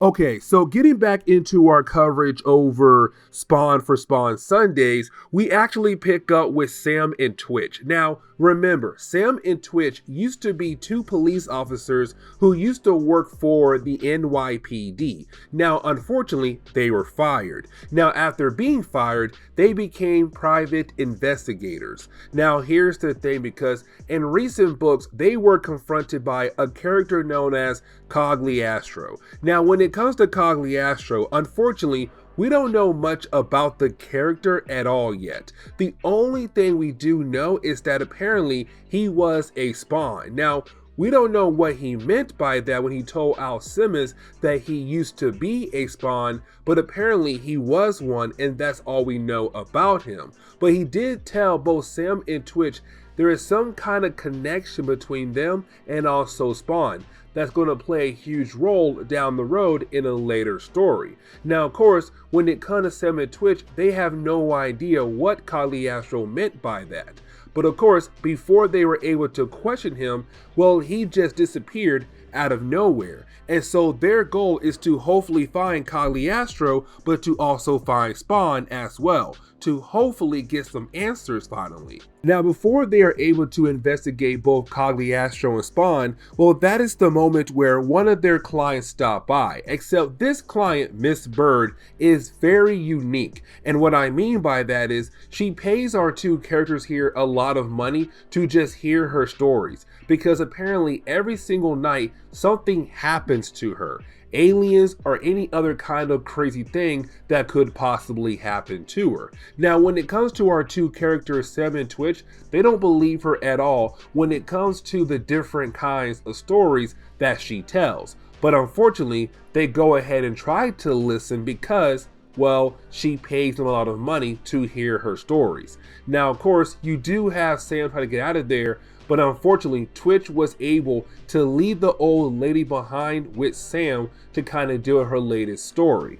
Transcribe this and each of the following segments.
Okay, so getting back into our coverage over Spawn for Spawn Sundays, we actually pick up with Sam and Twitch. Now, remember, Sam and Twitch used to be two police officers who used to work for the NYPD. Now, unfortunately, they were fired. Now, after being fired, they became private investigators. Now, here's the thing, because in recent books, they were confronted by a character known as Cogliastro. Now, when it comes to Cogliastro, unfortunately, we don't know much about the character at all yet. The only thing we do know is that apparently he was a Spawn. Now, we don't know what he meant by that when he told Al Simmons that he used to be a Spawn, but apparently he was one, and that's all we know about him. But he did tell both Sam and Twitch there is some kind of connection between them and also Spawn that's going to play a huge role down the road in a later story. Now, of course, when it comes to Sam and Twitch, they have no idea what Cogliastro meant by that. But of course, before they were able to question him, well, he just disappeared out of nowhere. And so their goal is to hopefully find Cogliastro, but to also find Spawn as well, to hopefully get some answers finally. Now, before they are able to investigate both Cogliastro and Spawn, well, that is the moment where one of their clients stopped by, except this client, Miss Bird, is very unique. And what I mean by that is she pays our two characters here a lot of money to just hear her stories, because apparently every single night something happens to her. Aliens or any other kind of crazy thing that could possibly happen to her. Now, when it comes to our two characters, Sam and Twitch, they don't believe her at all when it comes to the different kinds of stories that she tells. But unfortunately, they go ahead and try to listen because, well, she pays them a lot of money to hear her stories. Now, of course, you do have Sam try to get out of there, but unfortunately, Twitch was able to leave the old lady behind with Sam to kind of do her latest story.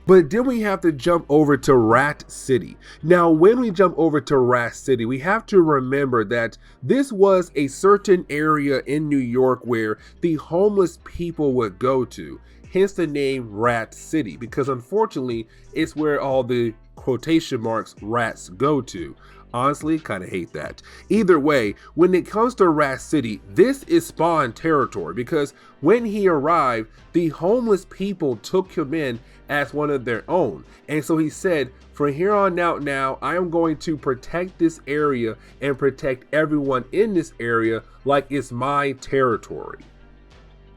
But then we have to jump over to Rat City. Now, when we jump over to Rat City, we have to remember that this was a certain area in New York where the homeless people would go to. Hence the name Rat City, because unfortunately, it's where all the quotation marks rats go to. Honestly, kind of hate that. Either way, when it comes to Rat City, this is Spawn territory, because when he arrived, the homeless people took him in as one of their own. And so he said, from here on out now, I am going to protect this area and protect everyone in this area like it's my territory.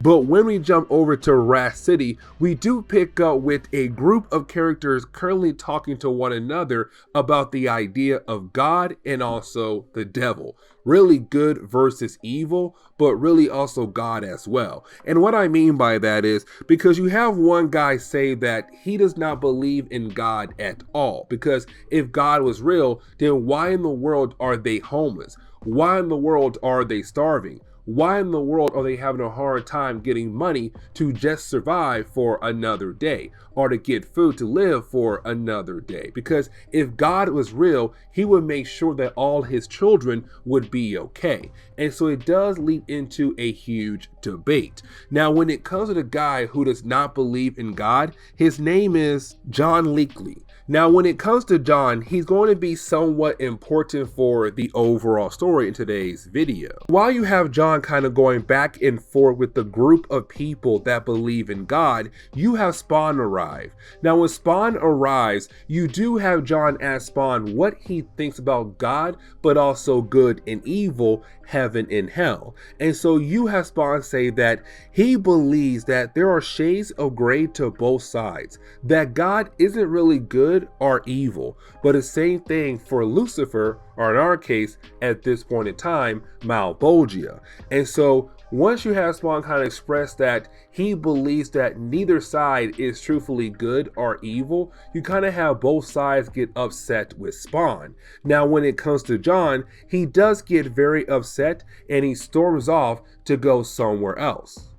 But when we jump over to Rat City, we do pick up with a group of characters currently talking to one another about the idea of God and also the devil. Really good versus evil, but really also God as well. And what I mean by that is because you have one guy say that he does not believe in God at all. Because if God was real, then why in the world are they homeless? Why in the world are they starving? Why in the world are they having a hard time getting money to just survive for another day or to get food to live for another day? Because if God was real, he would make sure that all his children would be okay. And so it does lead into a huge debate. Now, when it comes to the guy who does not believe in God, his name is John Leakley. Now, when it comes to John, he's going to be somewhat important for the overall story in today's video. While you have John kind of going back and forth with the group of people that believe in God, you have Spawn arrive. Now, when Spawn arrives, you do have John ask Spawn what he thinks about God, but also good and evil, heaven and hell. And so you have Spawn say that he believes that there are shades of gray to both sides, that God isn't really good or evil, but the same thing for Lucifer, or in our case, at this point in time, Malbolgia. And so once you have Spawn kind of express that he believes that neither side is truthfully good or evil, you kind of have both sides get upset with Spawn. Now, when it comes to John, he does get very upset and he storms off to go somewhere else.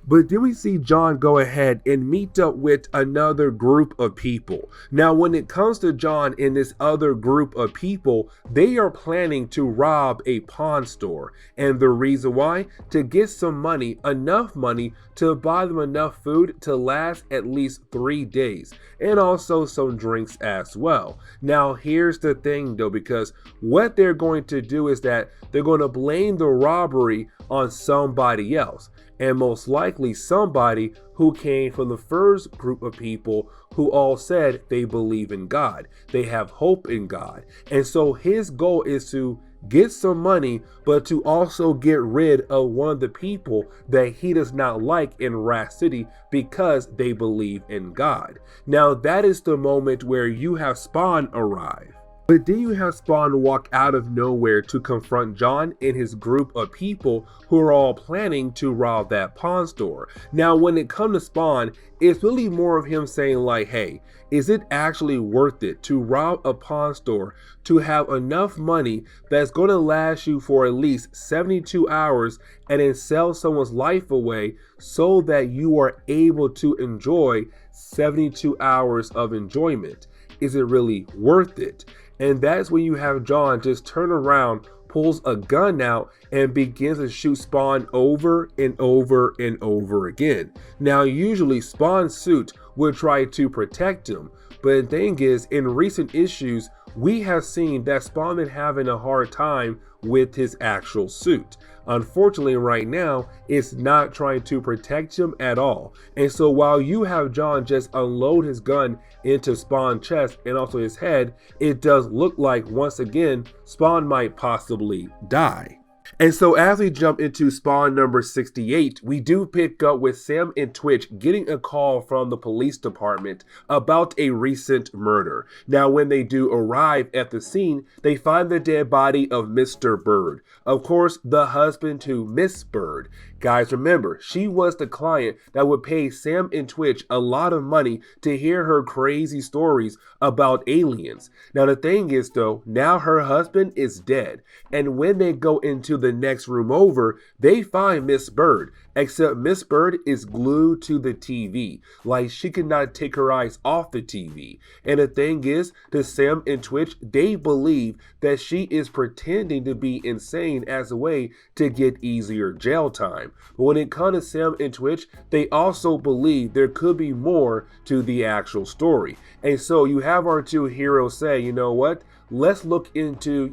But then we see John go ahead and meet up with another group of people. Now, when it comes to John and this other group of people, they are planning to rob a pawn store. And the reason why? To get some money, enough money to buy them enough food to last at least 3 days. And also some drinks as well. Now, here's the thing though, because what they're going to do is that they're going to blame the robbery on somebody else. And most likely somebody who came from the first group of people who all said they believe in God. They have hope in God. And so his goal is to get some money, but to also get rid of one of the people that he does not like in Rat City because they believe in God. Now that is the moment where you have Spawn arrive. But then you have Spawn walk out of nowhere to confront John and his group of people who are all planning to rob that pawn store. Now, when it comes to Spawn, it's really more of him saying like, hey, is it actually worth it to rob a pawn store to have enough money that's going to last you for at least 72 hours and then sell someone's life away so that you are able to enjoy 72 hours of enjoyment? Is it really worth it? And that's when you have John just turn around, pulls a gun out, and begins to shoot Spawn over and over and over again. Now, usually Spawn's suit would try to protect him, but the thing is, in recent issues, we have seen that Spawn been having a hard time with his actual suit. Unfortunately, right now, it's not trying to protect him at all. And so while you have John just unload his gun into Spawn's chest and also his head, it does look like, once again, Spawn might possibly die. And so as we jump into Spawn number 68, we do pick up with Sam and Twitch getting a call from the police department about a recent murder. Now, when they do arrive at the scene, they find the dead body of Mr. Bird. Of course, the husband to Miss Bird. Guys, remember, she was the client that would pay Sam and Twitch a lot of money to hear her crazy stories about aliens. Now, the thing is, though, now her husband is dead. And when they go into the next room over, they find Miss Bird. Except Miss Bird is glued to the TV, like she cannot take her eyes off the TV. And the thing is, to Sam and Twitch, they believe that she is pretending to be insane as a way to get easier jail time. But when it comes to Sam and Twitch, they also believe there could be more to the actual story. And so you have our two heroes say, you know what? Let's look into,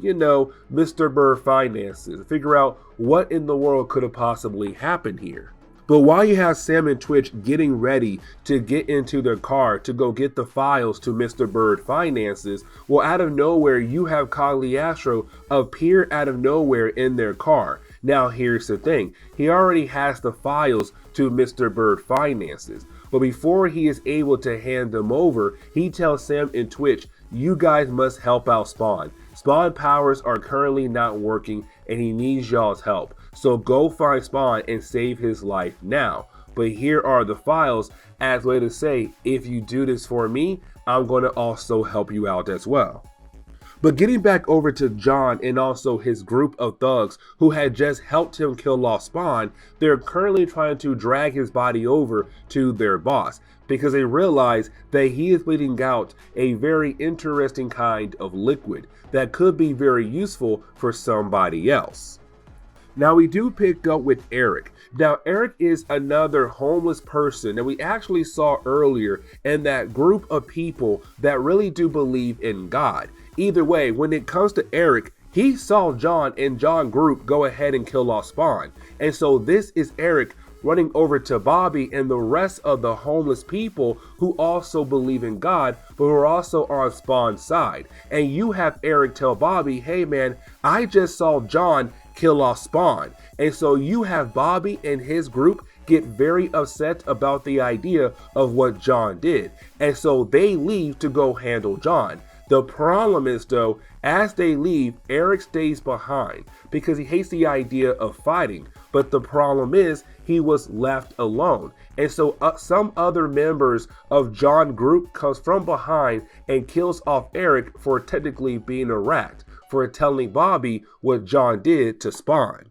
Mr. Bird finances, figure out what in the world could have possibly happened here. But while you have Sam and Twitch getting ready to get into their car to go get the files to Mr. Bird finances, well, out of nowhere, you have Cagliostro appear out of nowhere in their car. Now, here's the thing. He already has the files to Mr. Bird finances. But before he is able to hand them over, he tells Sam and Twitch, you guys must help out Spawn. Spawn powers are currently not working and he needs y'all's help. So go find Spawn and save his life now. But here are the files as a way to say, if you do this for me, I'm going to also help you out as well. But getting back over to John and also his group of thugs who had just helped him kill off Spawn, they're currently trying to drag his body over to their boss because they realize that he is bleeding out a very interesting kind of liquid that could be very useful for somebody else. Now we do pick up with Eric. Now Eric is another homeless person that we actually saw earlier in that group of people that really do believe in God. Either way, when it comes to Eric, he saw John and John group go ahead and kill off Spawn. And so this is Eric running over to Bobby and the rest of the homeless people who also believe in God, but who are also on Spawn's side. And you have Eric tell Bobby, hey man, I just saw John kill off Spawn. And so you have Bobby and his group get very upset about the idea of what John did. And so they leave to go handle John. The problem is though, as they leave, Eric stays behind because he hates the idea of fighting. But the problem is he was left alone. And so some other members of John's group comes from behind and kills off Eric for technically being a rat, for telling Bobby what John did to Spawn.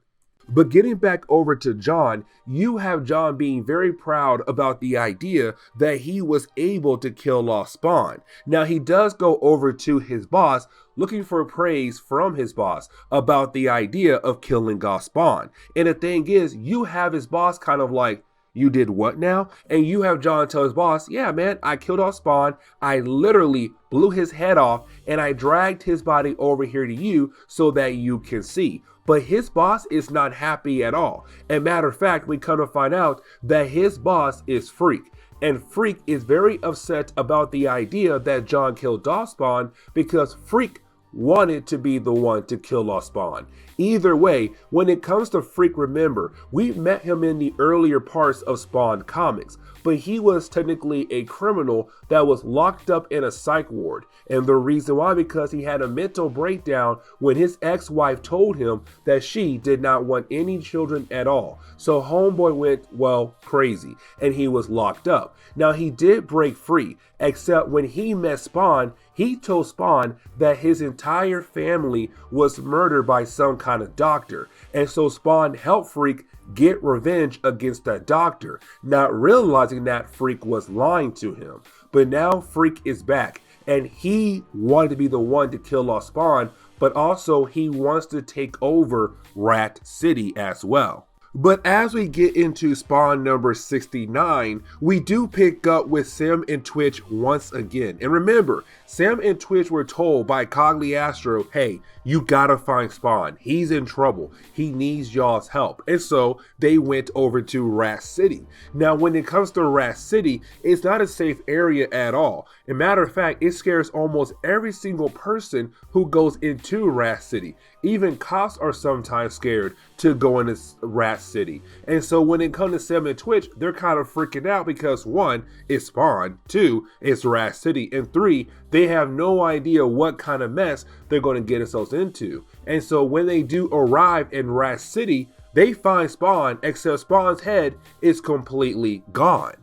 But getting back over to John, you have John being very proud about the idea that he was able to kill off Spawn. Now, he does go over to his boss looking for praise from his boss about the idea of killing off Spawn. And the thing is, you have his boss kind of like, you did what now? And you have John tell his boss, yeah, man, I killed off Spawn. I literally blew his head off and I dragged his body over here to you so that you can see. But his boss is not happy at all. And matter of fact, we come to find out that his boss is Freak. And Freak is very upset about the idea that John killed off Spawn because Freak wanted to be the one to kill off Spawn. Either way, when it comes to Freak, remember, we met him in the earlier parts of Spawn comics, but he was technically a criminal that was locked up in a psych ward. And the reason why, because he had a mental breakdown when his ex-wife told him that she did not want any children at all. So homeboy went, well, crazy, and he was locked up. Now, he did break free, except when he met Spawn, he told Spawn that his entire family was murdered by some kind of doctor. And so Spawn helped Freak get revenge against that doctor, not realizing that Freak was lying to him. But now Freak is back, and he wanted to be the one to kill off Spawn, but also he wants to take over Rat City as well. But as we get into Spawn number 69, we do pick up with Sam and Twitch once again. And remember, Sam and Twitch were told by Cogliastro, hey, you gotta find Spawn. He's in trouble. He needs y'all's help. And so they went over to Rat City. Now, when it comes to Rat City, it's not a safe area at all. As a matter of fact, it scares almost every single person who goes into Rat City. Even cops are sometimes scared to go into Rat City. And so when it comes to Sam and Twitch, they're kind of freaking out because 1, it's Spawn, 2, it's Rat City, and 3, they have no idea what kind of mess they're going to get themselves into. And so when they do arrive in Rat City, they find Spawn, except Spawn's head is completely gone.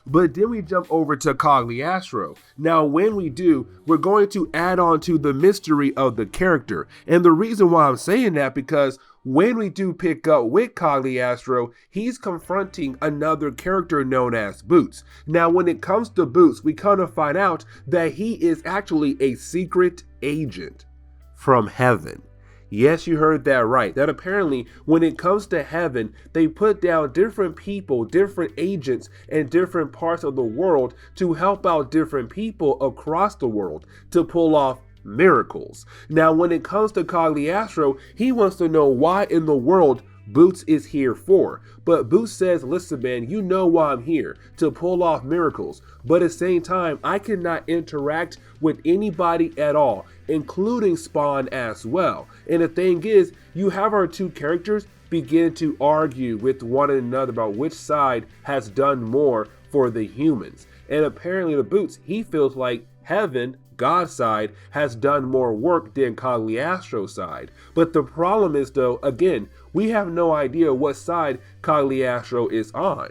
But then we jump over to Cogliastro. Now, when we do, we're going to add on to the mystery of the character. And the reason why I'm saying that, because when we do pick up with Cogliastro, he's confronting another character known as Boots. Now, when it comes to Boots, we kind of find out that he is actually a secret agent from heaven. Yes, you heard that right. That apparently when it comes to heaven, they put down different people, different agents in different parts of the world to help out different people across the world to pull off miracles. Now, when it comes to Cogliastro, he wants to know why in the world Boots is here for. But Boots says, listen, man, you know why I'm here, to pull off miracles. But at the same time, I cannot interact with anybody at all, including Spawn as well. And the thing is, you have our two characters begin to argue with one another about which side has done more for the humans. And apparently the Boots, he feels like heaven, God's side, has done more work than Cogliastro's side. But the problem is, though, again, we have no idea what side Cogliastro is on.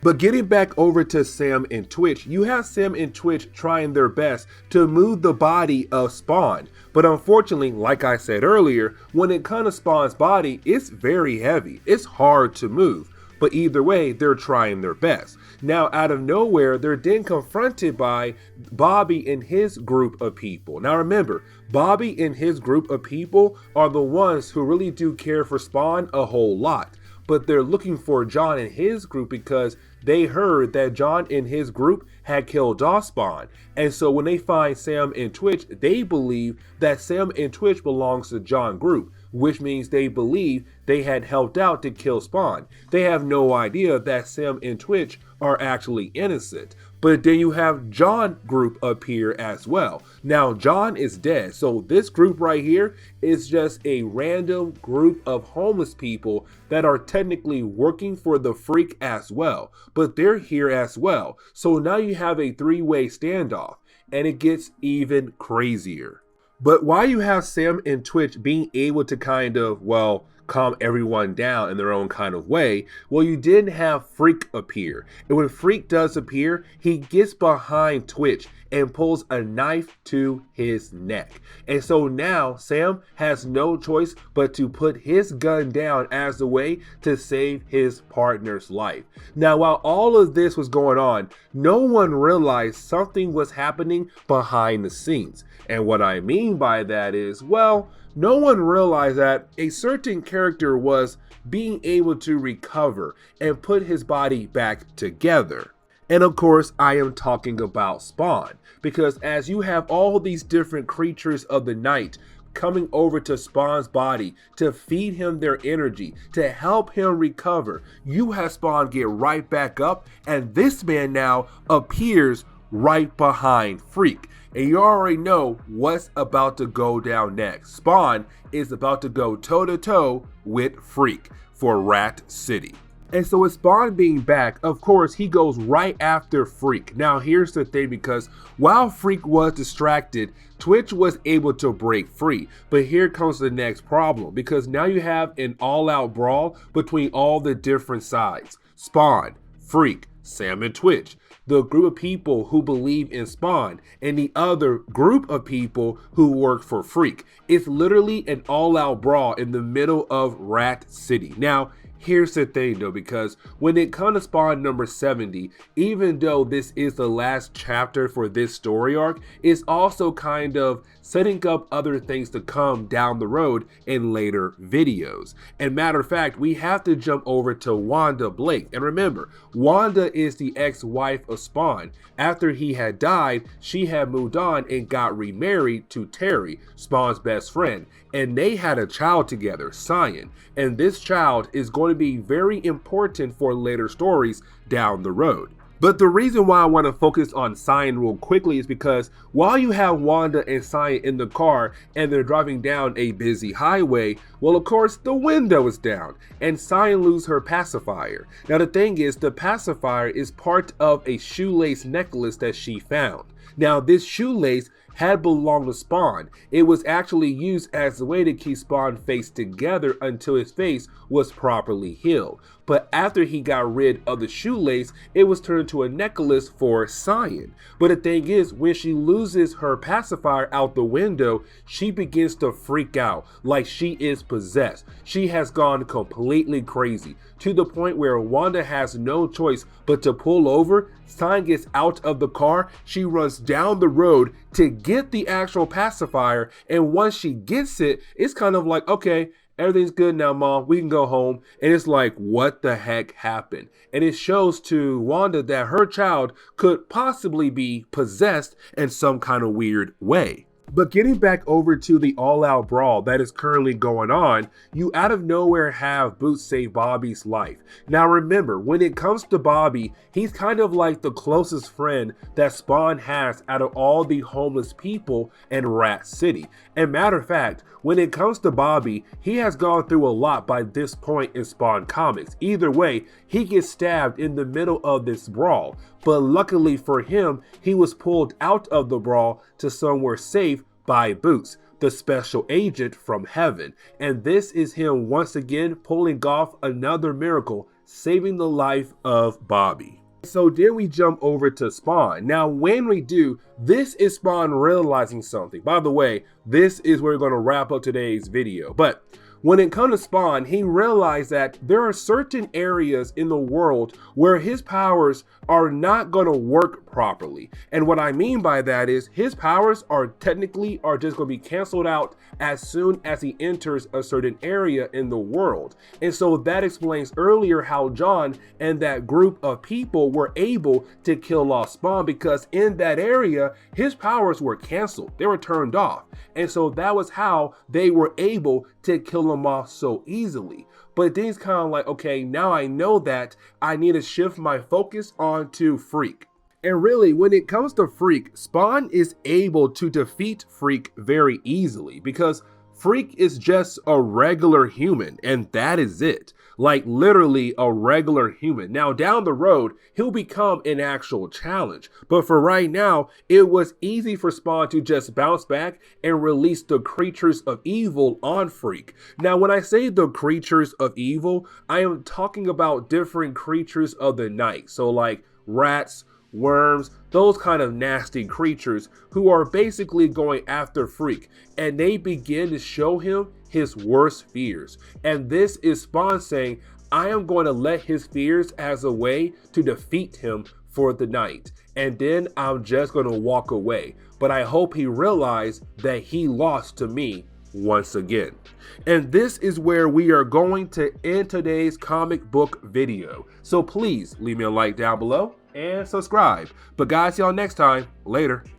But getting back over to Sam and Twitch, you have Sam and Twitch trying their best to move the body of Spawn. But unfortunately, like I said earlier, when it comes to Spawn's body, it's very heavy. It's hard to move. But either way, they're trying their best. Now, out of nowhere, they're then confronted by Bobby and his group of people. Now, remember, Bobby and his group of people are the ones who really do care for Spawn a whole lot. But they're looking for John and his group because they heard that John and his group had killed off Spawn. And so when they find Sam and Twitch, they believe that Sam and Twitch belongs to John's group, which means they believe they had helped out to kill Spawn. They have no idea that Sam and Twitch are actually innocent. But then you have John group appear as well. Now, John is dead, so this group right here is just a random group of homeless people that are technically working for the Freak as well. But they're here as well. So now you have a three-way standoff, and it gets even crazier. But while you have Sam and Twitch being able to kind of, well, calm everyone down in their own kind of way. Well, you didn't have Freak appear. And when Freak does appear, he gets behind Twitch and pulls a knife to his neck. And so now Sam has no choice but to put his gun down as a way to save his partner's life. Now, while all of this was going on, no one realized something was happening behind the scenes. And what I mean by that is, well, no one realized that a certain character was being able to recover and put his body back together. And of course, I am talking about Spawn, because as you have all these different creatures of the night coming over to Spawn's body to feed him their energy, to help him recover, you have Spawn get right back up, and this man now appears right behind Freak. And you already know what's about to go down next. Spawn is about to go toe-to-toe with Freak for Rat City. And so with Spawn being back, of course, he goes right after Freak. Now, here's the thing, because while Freak was distracted, Twitch was able to break free. But here comes the next problem, because now you have an all-out brawl between all the different sides. Spawn, Freak, Sam, and Twitch. The group of people who believe in Spawn and the other group of people who work for Freak. It's literally an all-out brawl in the middle of Rat City. Now, here's the thing though, because when it comes to Spawn number 70, even though this is the last chapter for this story arc, it's also kind of setting up other things to come down the road in later videos. And matter of fact, we have to jump over to Wanda Blake. And remember, Wanda is the ex-wife of Spawn. After he had died, she had moved on and got remarried to Terry, Spawn's best friend. And they had a child together, Cyan. And this child is going to be very important for later stories down the road. But the reason why I want to focus on Cyan real quickly is because while you have Wanda and Cyan in the car and they're driving down a busy highway, well, of course, the window is down and Cyan loses her pacifier. Now, the thing is, the pacifier is part of a shoelace necklace that she found. Now, this shoelace had belonged to Spawn. It was actually used as a way to keep Spawn's face together until his face was properly healed. But after he got rid of the shoelace, it was turned into a necklace for Cyan. But the thing is, when she loses her pacifier out the window, she begins to freak out like she is possessed. She has gone completely crazy to the point where Wanda has no choice but to pull over. Cyan gets out of the car. She runs down the road to get the actual pacifier. And once she gets it, it's kind of like, okay, everything's good now, Mom. We can go home. And it's like, what the heck happened? And it shows to Wanda that her child could possibly be possessed in some kind of weird way. But getting back over to the all-out brawl that is currently going on, you out of nowhere have Boots save Bobby's life. Now remember, when it comes to Bobby, he's kind of like the closest friend that Spawn has out of all the homeless people in Rat City. And matter of fact, when it comes to Bobby, he has gone through a lot by this point in Spawn comics. Either way, he gets stabbed in the middle of this brawl. But luckily for him, he was pulled out of the brawl to somewhere safe by Boots, the special agent from heaven. And this is him once again pulling off another miracle, saving the life of Bobby. So then we jump over to Spawn. Now when we do, this is Spawn realizing something. By the way, this is where we're going to wrap up today's video. But when it comes to Spawn, he realized that there are certain areas in the world where his powers are not going to work properly. And what I mean by that is his powers are technically just going to be canceled out as soon as he enters a certain area in the world. And so that explains earlier how John and that group of people were able to kill off Spawn, because in that area, his powers were canceled. They were turned off. And so that was how they were able to kill him off so easily. But then he's kind of like, okay, now I know that I need to shift my focus onto Freak. And really, when it comes to Freak, Spawn is able to defeat Freak very easily because Freak is just a regular human, and that is it. like literally a regular human. Now, down the road, he'll become an actual challenge. But for right now, it was easy for Spawn to just bounce back and release the creatures of evil on Freak. Now, when I say the creatures of evil, I am talking about different creatures of the night. So like rats, worms, those kind of nasty creatures who are basically going after Freak, and they begin to show him his worst fears. And this is Spawn saying, I am going to let his fears as a way to defeat him for the night, and then I'm just going to walk away. But I hope he realized that he lost to me once again. And this is where we are going to end today's comic book video. So please leave me a like down below and subscribe. But guys, see y'all next time. Later.